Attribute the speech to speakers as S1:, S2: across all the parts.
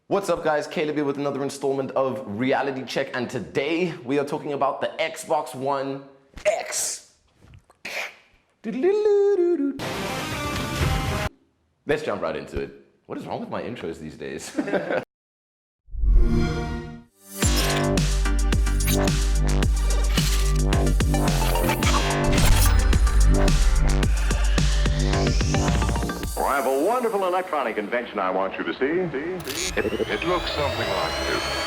S1: What's up guys, Caleb here with another installment of Reality Check, and today we are talking about the Xbox One X. Let's jump right into it. What is wrong with my intros these days?
S2: I have a wonderful electronic invention I want you to see. It looks something like this.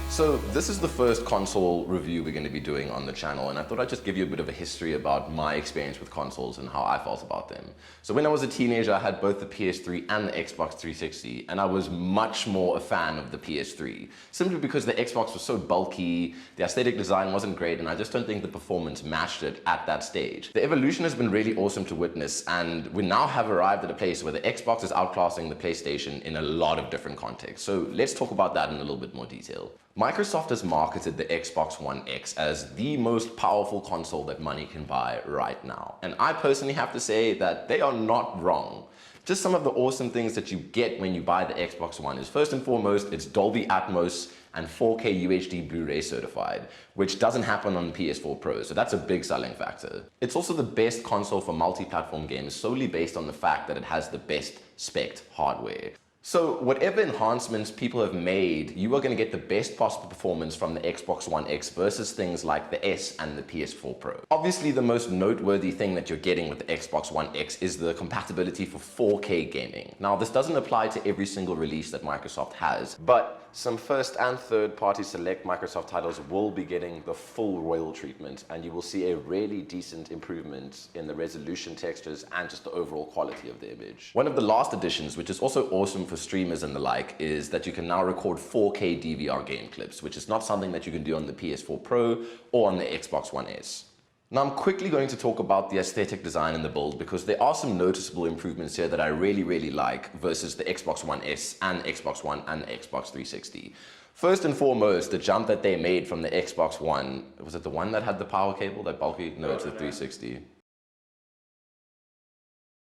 S1: So this is the first console review we're going to be doing on the channel, and I thought I'd just give you a bit of a history about my experience with consoles and how I felt about them. So when I was a teenager, I had both the PS3 and the Xbox 360, and I was much more a fan of the PS3, simply because the Xbox was so bulky, the aesthetic design wasn't great, and I just don't think the performance matched it at that stage. The evolution has been really awesome to witness, and we now have arrived at a place where the Xbox is outclassing the PlayStation in a lot of different contexts. So let's talk about that in a little bit more detail. Microsoft has marketed the Xbox One X as the most powerful console that money can buy right now. And I personally have to say that they are not wrong. Just some of the awesome things that you get when you buy the Xbox One is, first and foremost, it's Dolby Atmos and 4K UHD Blu-ray certified, which doesn't happen on the PS4 Pro, so that's a big selling factor. It's also the best console for multi-platform games solely based on the fact that it has the best spec'd hardware. So whatever enhancements people have made, you are going to get the best possible performance from the Xbox One X versus things like the S and the PS4 Pro. Obviously, the most noteworthy thing that you're getting with the Xbox One X is the compatibility for 4K gaming. Now, this doesn't apply to every single release that Microsoft has, but some first and third party select Microsoft titles will be getting the full royal treatment, and you will see a really decent improvement in the resolution, textures, and just the overall quality of the image. One of the last additions, which is also awesome for streamers and the like, is that you can now record 4K DVR game clips, which is not something that you can do on the PS4 Pro or on the Xbox One S. Now I'm quickly going to talk about the aesthetic design in the build because there are some noticeable improvements here that I really like versus the Xbox One S and Xbox One and the Xbox 360. First and foremost, the jump that they made from the Xbox One, was it the one that had the power cable, that bulky? No, it's the 360.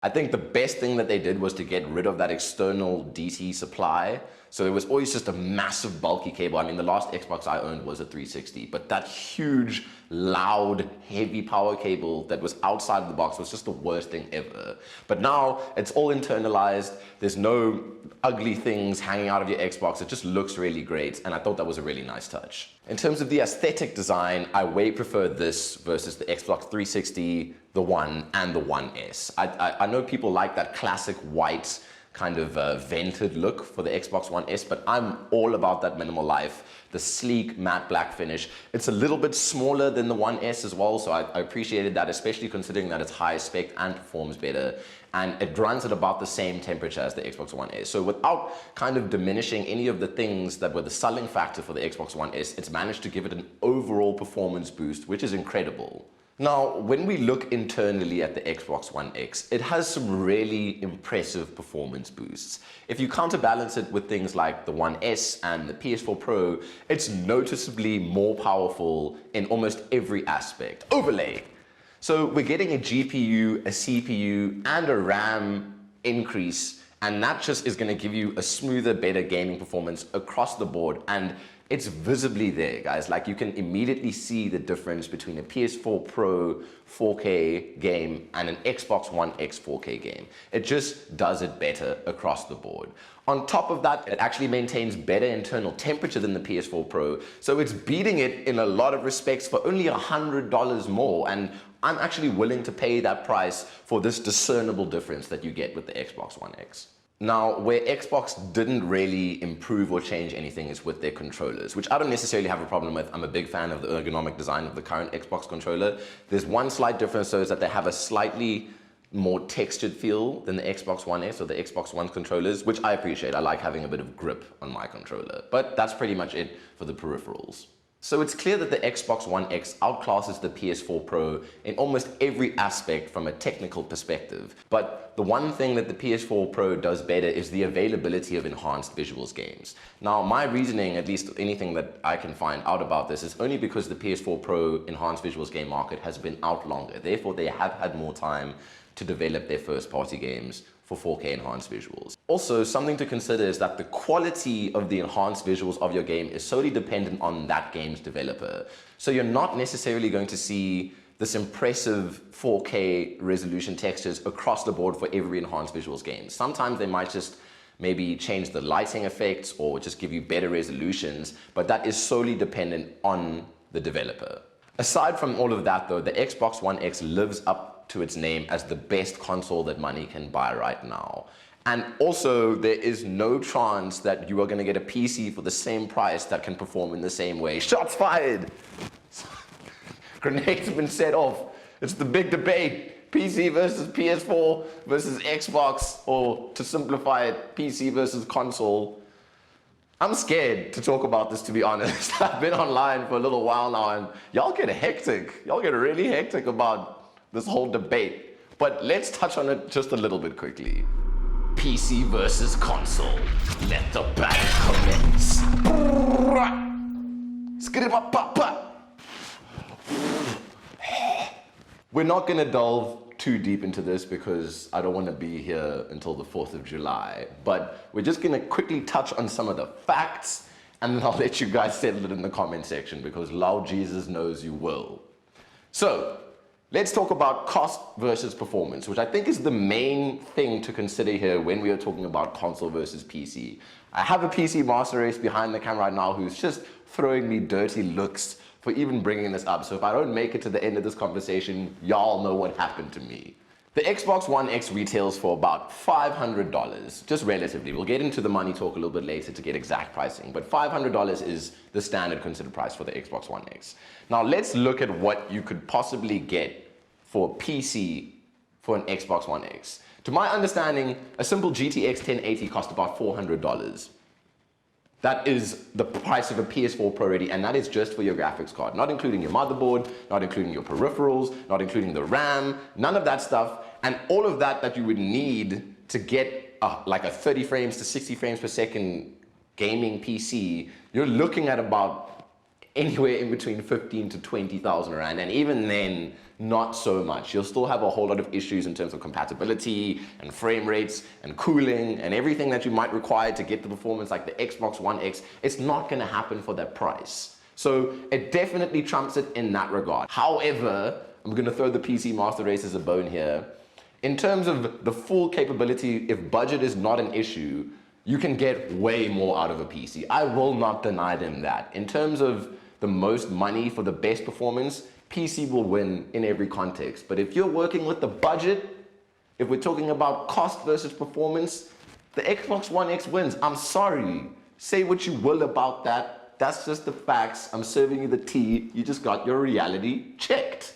S1: I think the best thing that they did was to get rid of that external DC supply. So it was always just a massive bulky cable. I mean, the last Xbox I owned was a 360, but that huge, loud, heavy power cable that was outside of the box was just the worst thing ever. But now it's all internalized. There's no ugly things hanging out of your Xbox. It just looks really great, and I thought that was a really nice touch. In terms of the aesthetic design, I way prefer this versus the Xbox 360, the One, and the One S. I know people like that classic white kind of vented look for the Xbox One S, but I'm all about that minimal life, the sleek matte black finish. It's a little bit smaller than the One S as well, so I appreciated that, especially considering that it's high spec and performs better, and it runs at about the same temperature as the Xbox One S. So without kind of diminishing any of the things that were the selling factor for the Xbox One S, it's managed to give it an overall performance boost, which is incredible. Now, when we look internally at the Xbox One X, it has some really impressive performance boosts. If you counterbalance it with things like the One S and the PS4 Pro, it's noticeably more powerful in almost every aspect. Overlay. So we're getting a GPU, a CPU, and a RAM increase, and that just is going to give you a smoother, better gaming performance across the board. And it's visibly there, guys. Like, you can immediately see the difference between a PS4 Pro 4K game and an Xbox One X 4K game. It just does it better across the board. On top of that, it actually maintains better internal temperature than the PS4 Pro, so it's beating it in a lot of respects for only $100 more, and I'm actually willing to pay that price for this discernible difference that you get with the Xbox One X. Now, where Xbox didn't really improve or change anything is with their controllers, which I don't necessarily have a problem with. I'm a big fan of the ergonomic design of the current Xbox controller. There's one slight difference, though, is that they have a slightly more textured feel than the Xbox One S or the Xbox One controllers, which I appreciate. I like having a bit of grip on my controller. But that's pretty much it for the peripherals. So it's clear that the Xbox One X outclasses the PS4 Pro in almost every aspect from a technical perspective. But the one thing that the PS4 Pro does better is the availability of enhanced visuals games. Now, my reasoning, at least anything that I can find out about this, is only because the PS4 Pro enhanced visuals game market has been out longer. Therefore, they have had more time to develop their first-party games for 4K enhanced visuals. Also, something to consider is that the quality of the enhanced visuals of your game is solely dependent on that game's developer. So you're not necessarily going to see this impressive 4K resolution textures across the board for every enhanced visuals game. Sometimes they might just maybe change the lighting effects or just give you better resolutions, but that is solely dependent on the developer. Aside from all of that though, the Xbox One X lives up to its name as the best console that money can buy right now. And also, there is no chance that you are going to get a PC for the same price that can perform in the same way. Shots fired! Grenades have been set off. It's the big debate. PC versus PS4 versus Xbox, or to simplify it, PC versus console. I'm scared to talk about this, to be honest. I've been online for a little while now, and y'all get hectic. Y'all get really hectic about this whole debate. But let's touch on it just a little bit quickly. PC versus console. Let the battle commence. We're not gonna delve too deep into this because I don't want to be here until the 4th of July, but we're just gonna quickly touch on some of the facts, and then I'll let you guys settle it in the comment section because Lord Jesus knows you will. So, let's talk about cost versus performance, which I think is the main thing to consider here when we are talking about console versus PC. I have a PC master race behind the camera right now who's just throwing me dirty looks for even bringing this up. So if I don't make it to the end of this conversation, y'all know what happened to me. The Xbox One X retails for about $500, just relatively. We'll get into the money talk a little bit later to get exact pricing, but $500 is the standard considered price for the Xbox One X. Now let's look at what you could possibly get for PC for an Xbox One X. To my understanding, a simple GTX 1080 cost about $400. That is the price of a PS4 Pro ready, and that is just for your graphics card, not including your motherboard, not including your peripherals, not including the RAM, none of that stuff, and all of that you would need to get like a 30 frames to 60 frames per second gaming PC, you're looking at about anywhere in between 15 to 20,000 Rand, and even then, not so much. You'll still have a whole lot of issues in terms of compatibility and frame rates and cooling and everything that you might require to get the performance like the Xbox One X. It's not gonna happen for that price. So it definitely trumps it in that regard. However, I'm gonna throw the PC Master Race as a bone here. In terms of the full capability, if budget is not an issue, you can get way more out of a PC. I will not deny them that. In terms of the most money for the best performance, PC will win in every context. But if you're working with the budget, if we're talking about cost versus performance, the Xbox One X wins. I'm sorry. Say what you will about that. That's just the facts. I'm serving you the tea. You just got your reality checked.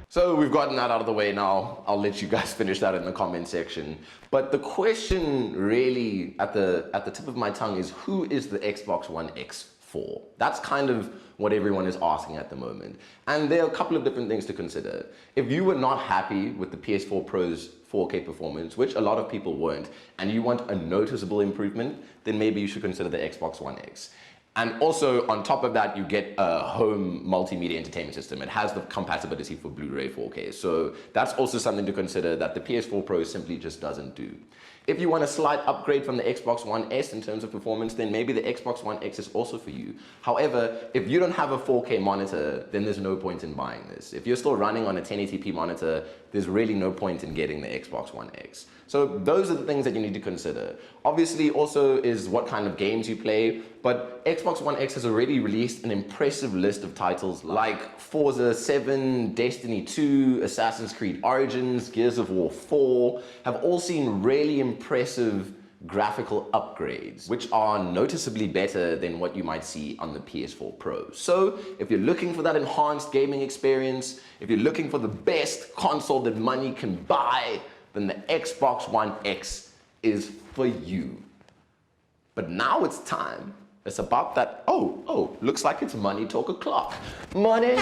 S1: So we've gotten that out of the way now. I'll let you guys finish that in the comment section. But the question really at the tip of my tongue is, who is the Xbox One X for? That's kind of what everyone is asking at the moment. And there are a couple of different things to consider. If you were not happy with the PS4 Pro's 4K performance, which a lot of people weren't, and you want a noticeable improvement, then maybe you should consider the Xbox One X. And also, on top of that, you get a home multimedia entertainment system. It has the compatibility for Blu-ray 4K. So that's also something to consider that the PS4 Pro simply just doesn't do. If you want a slight upgrade from the Xbox One S in terms of performance, then maybe the Xbox One X is also for you. However, if you don't have a 4K monitor, then there's no point in buying this. If you're still running on a 1080p monitor, there's really no point in getting the Xbox One X. So those are the things that you need to consider. Obviously, also is what kind of games you play, but Xbox One X has already released an impressive list of titles like Forza 7, Destiny 2, Assassin's Creed Origins, Gears of War 4, have all seen really impressive graphical upgrades, which are noticeably better than what you might see on the PS4 Pro. So if you're looking for that enhanced gaming experience, if you're looking for the best console that money can buy, then the Xbox One X is for you. But now it's time It's about that, looks like it's money talk o'clock. Money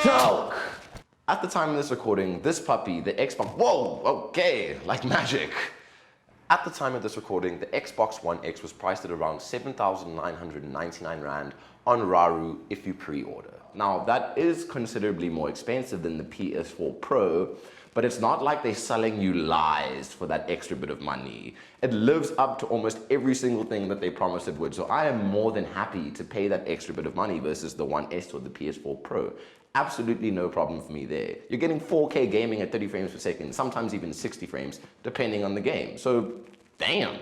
S1: talk. At the time of this recording, this puppy, the Xbox, whoa, okay, like magic. At the time of this recording, the Xbox One X was priced at around 7,999 Rand on Raru if you pre-order. Now, that is considerably more expensive than the PS4 Pro, but it's not like they're selling you lies for that extra bit of money. It lives up to almost every single thing that they promised it would, so I am more than happy to pay that extra bit of money versus the One S or the PS4 Pro. Absolutely no problem for me there. You're getting 4K gaming at 30 frames per second, sometimes even 60 frames, depending on the game. So, damn,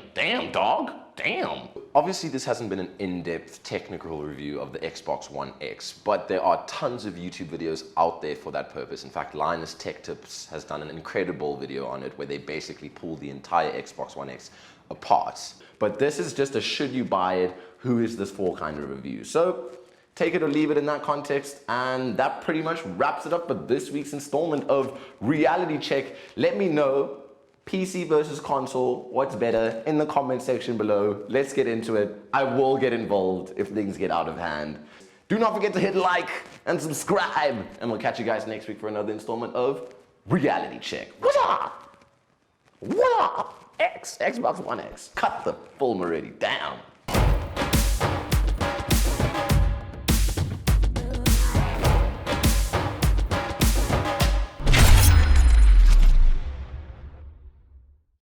S1: dog, damn. Obviously, this hasn't been an in-depth technical review of the Xbox One X, but there are tons of YouTube videos out there for that purpose. In fact, Linus Tech Tips has done an incredible video on it where they basically pull the entire Xbox One X apart. But this is just a should you buy it, who is this for kind of review. So, take it or leave it in that context, and that pretty much wraps it up for this week's installment of Reality Check. Let me know, PC versus console, what's better, in the comment section below. Let's get into it. I will get involved if things get out of hand. Do not forget to hit like and subscribe, and we'll catch you guys next week for another installment of Reality Check. What's up? Xbox One X. Cut the film already. Damn.